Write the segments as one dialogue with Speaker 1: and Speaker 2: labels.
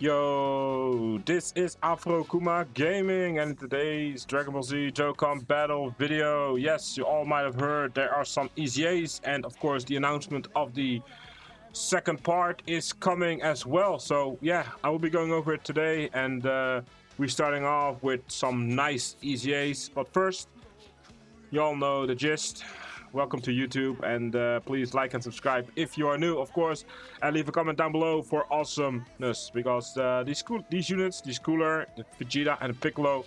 Speaker 1: Yo, this is Afro Kuma Gaming, and in today's Dragon Ball Z Dokkan Battle video, yes, you all might have heard there are some EZAs, and of course the announcement of the second part is coming as well. So yeah, I will be going over it today, and we're starting off with some nice EZAs. But first, you all know the gist. Welcome to YouTube, and please like and subscribe if you are new, of course, and leave a comment down below for awesomeness, because these units, this Cooler, the Vegeta, and the Piccolo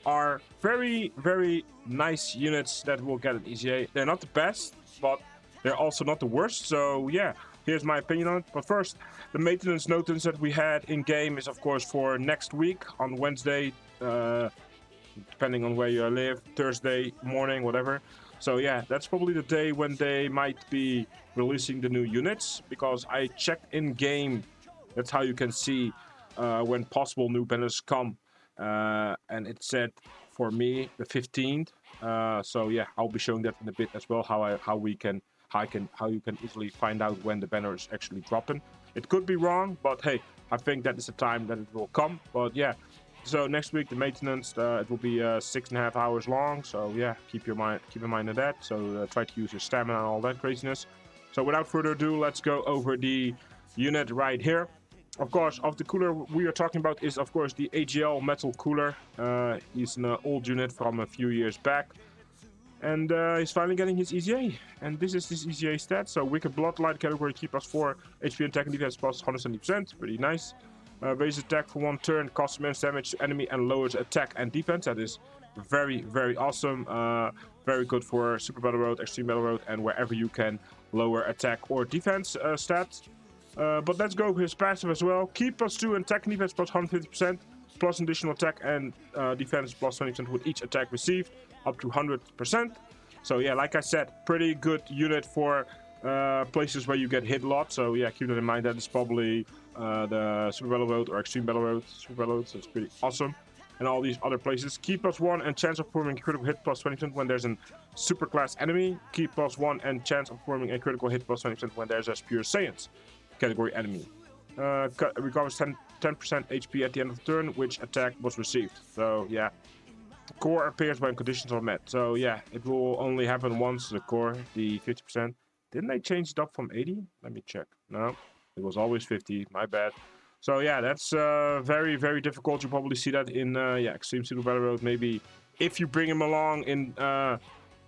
Speaker 1: are very, very nice units that will get an EZA. They're not the best, but they're also not the worst. So yeah, here's my opinion on it. But first, the maintenance notice that we had in game is, of course, for next week on Wednesday, depending on where you live, Thursday morning, whatever. So yeah, that's probably the day when they might be releasing the new units, because I checked in game. That's how you can see when possible new banners come, and it said for me the 15th. So yeah, I'll be showing that in a bit as well. How you can easily find out when the banner is actually dropping. It could be wrong, but hey, I think that is the time that it will come. But yeah. So next week the maintenance it will be 6.5 hours long. So yeah, keep in mind of that. So try to use your stamina and all that craziness. So without further ado, let's go over the unit right here. Of course, of the cooler we are talking about is of course the AGL Metal Cooler. He's an old unit from a few years back, and he's finally getting his EZA. And this is his EZA stats. So Wicked Bloodlight category, keep plus 4 HP attack and defense plus 170%. Pretty nice. Raises attack for 1 turn, costs immense damage to enemy, and lowers attack and defense. That is very, very awesome. Very good for Super Battle Road, Extreme Battle Road, and wherever you can lower attack or defense stats. But let's go with his passive as well. Keep plus 2 and attack and defense plus 150%, plus additional attack and defense plus 20% with each attack received, up to 100%. So yeah, like I said, pretty good unit for places where you get hit a lot. So yeah, keep that in mind. That is probably the Super Battle Road or Extreme Battle Road. Super Battle Road, so it's pretty awesome. And all these other places. Key plus 1 and chance of performing a critical hit plus 20% when there's a super class enemy. Key plus 1 and chance of performing a critical hit plus 20% when there's a pure Saiyans category enemy. Recovers 10% HP at the end of the turn, which attack was received. So yeah. Core appears when conditions are met. So yeah, it will only happen once, the core, the 50%. Didn't they change it up from 80? Let me check. No, it was always 50. My bad. So yeah, that's very, very difficult. You probably see that in Extreme Super Battle Road. Maybe if you bring him along in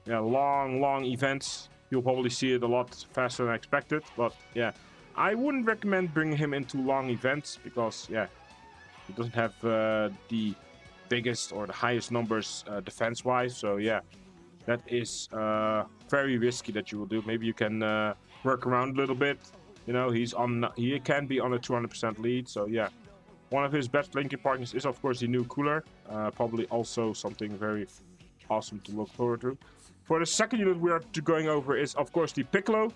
Speaker 1: long events, you'll probably see it a lot faster than expected. But yeah, I wouldn't recommend bringing him into long events, because yeah, he doesn't have the biggest or the highest numbers defense-wise. So yeah, that is very risky that you will do. Maybe you can work around a little bit. You know, he can be on a 200% lead. So yeah, one of his best linking partners is of course the new Cooler. Probably also something very awesome to look forward to. For the second unit we are going over is of course the Piccolo.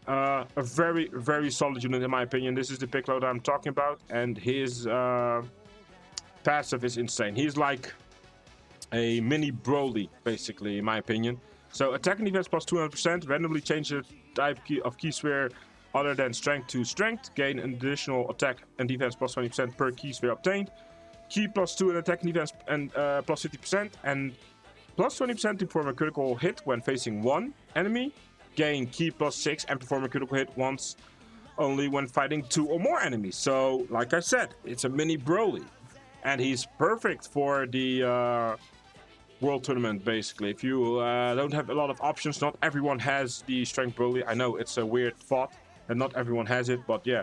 Speaker 1: A very, very solid unit in my opinion. This is the Piccolo that I'm talking about, and his passive is insane. He's like a mini Broly, basically, in my opinion. So attack and defense plus 200%, randomly change the type of key sphere other than strength to strength, gain an additional attack and defense plus 20% per key sphere obtained. Key plus 2 and attack and defense and plus 50%, and plus 20% to perform a critical hit when facing one enemy. Gain key plus 6 and perform a critical hit once only when fighting 2 or more enemies. So, like I said, it's a mini Broly. And he's perfect for the World Tournament, basically. If you don't have a lot of options, not everyone has the Strength Broly. I know it's a weird thought, and not everyone has it, but yeah.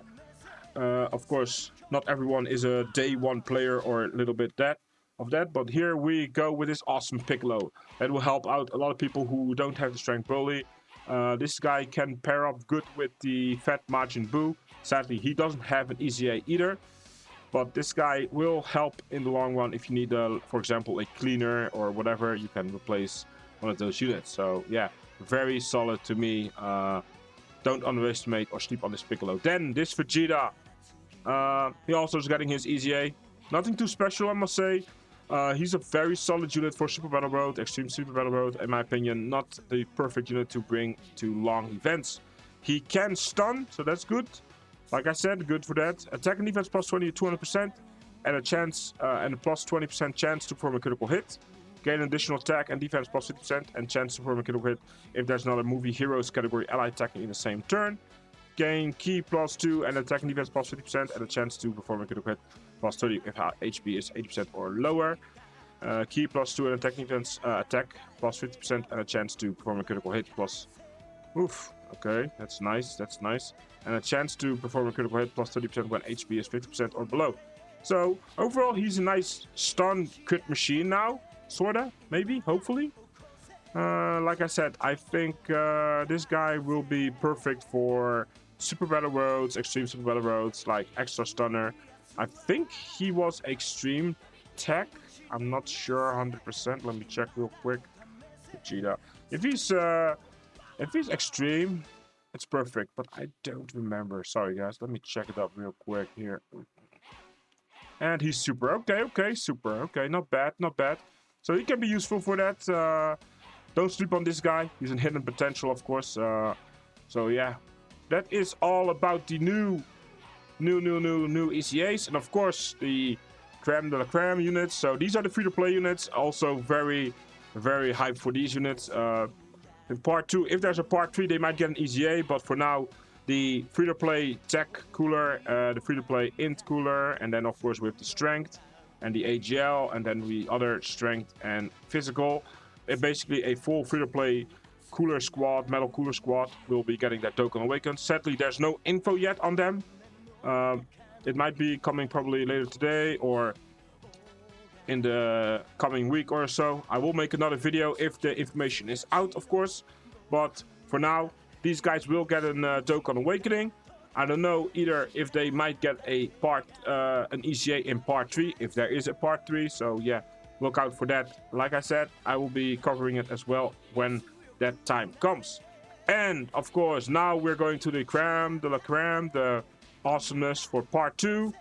Speaker 1: Of course, not everyone is a day one player or a little bit of that. But here we go with this awesome Piccolo. That will help out a lot of people who don't have the Strength Broly. This guy can pair up good with the Fat Majin Buu. Sadly, he doesn't have an EZA either. But this guy will help in the long run if you need, for example, a cleaner or whatever. You can replace one of those units. So yeah, very solid to me. Don't underestimate or sleep on this Piccolo. Then this Vegeta. He also is getting his EZA. Nothing too special, I must say. He's a very solid unit for Super Battle Road, Extreme Super Battle Road, in my opinion. Not the perfect unit to bring to long events. He can stun, so that's good. Like I said, good for that. Attack and defense plus 20 to 200%, and a chance and a plus 20% chance to perform a critical hit. Gain additional attack and defense plus 50% and chance to perform a critical hit if there's another movie heroes category ally attacking in the same turn. Gain ki plus 2 and attack and defense plus 50% and a chance to perform a critical hit plus 30 if HP is 80% or lower. Ki plus 2 and attack and defense attack plus 50% and a chance to perform a critical hit plus... Oof, okay, that's nice, that's nice. And a chance to perform a critical hit plus 30% when HP is 50% or below. So, overall, he's a nice stun crit machine now. Sorta, maybe, hopefully. Like I said, I think this guy will be perfect for Super Battle Roads, Extreme Super Battle Roads, like Extra Stunner. I think he was Extreme Tech. I'm not sure 100%. Let me check real quick. Vegeta. If he's Extreme, it's perfect, but I don't remember. Sorry, guys. Let me check it up real quick here. And he's Super. Okay, Super. Okay, not bad, not bad. So he can be useful for that. Don't sleep on this guy. He's a hidden potential, of course. So yeah, that is all about the new EZAs, and of course the creme de la creme units. So these are the free-to-play units. Also very hyped for these units. In part 2, if there's a part 3, they might get an EZA, but for now, the free-to-play tech cooler, the free-to-play int cooler, and then of course with the strength and the AGL, and then the other strength and physical. Basically a full free-to-play cooler squad, metal cooler squad, will be getting that Dokkan Awaken. Sadly, there's no info yet on them. It might be coming probably later today or in the coming week or so. I will make another video if the information is out, of course. But for now, these guys will get an Dokkan Awakening. I don't know either if they might get an ECA in part 3, if there is a part 3. So yeah, look out for that. Like I said, I will be covering it as well when that time comes. And of course, now we're going to the creme de la creme, the awesomeness for part 2.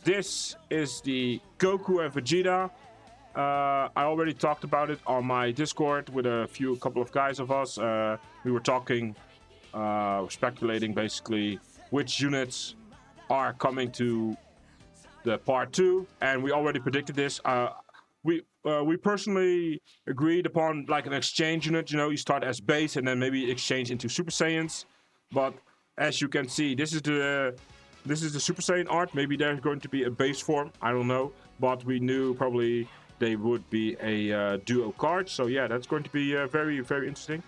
Speaker 1: This is the Goku and Vegeta. I already talked about it on my Discord with a couple of guys of us. We were talking, speculating basically which units are coming to the part 2, and we already predicted this. We personally agreed upon like an exchange unit. You know, you start as base and then maybe exchange into Super Saiyans. But as you can see, this is the Super Saiyan art. Maybe there's going to be a base form. I don't know, but we knew probably they would be a duo card. So yeah, that's going to be very interesting.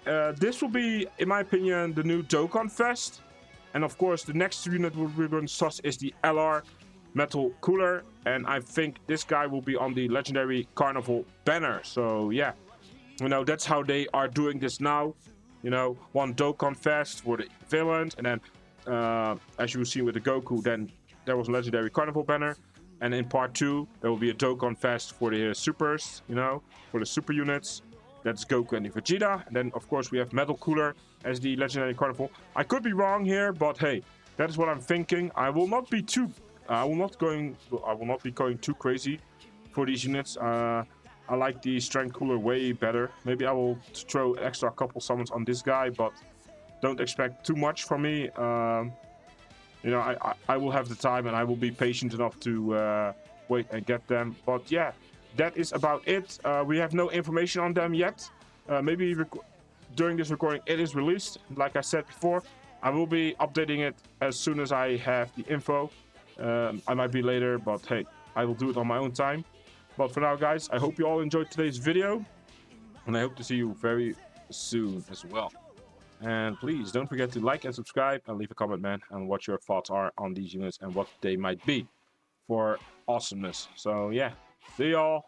Speaker 1: This will be, in my opinion, the new Dokkan Fest. And of course, the next unit we're going to suss is the AGL Metal Cooler. And I think this guy will be on the Legendary Carnival banner. So yeah, you know, that's how they are doing this now. You know, one Dokkan Fest for the villains. And then, as you will see with the Goku, then there was a Legendary Carnival banner. And in part 2, there will be a Dokkan Fest for the supers, you know, for the super units. That's Goku and the Vegeta. And then, of course, we have Metal Cooler as the Legendary Carnival. I could be wrong here, but hey, that is what I'm thinking. I will not be going too crazy for these units. I like the Strength Cooler way better. Maybe I will throw extra couple summons on this guy, but don't expect too much from me. You know, I will have the time and I will be patient enough to wait and get them. But yeah, that is about it. We have no information on them yet. Maybe during this recording it is released. Like I said before, I will be updating it as soon as I have the info. I might be later, but hey, I will do it on my own time. But for now, guys, I hope you all enjoyed today's video. And I hope to see you very soon as well. And please don't forget to like and subscribe and leave a comment, man, on what your thoughts are on these units and what they might be for awesomeness. So yeah, see y'all.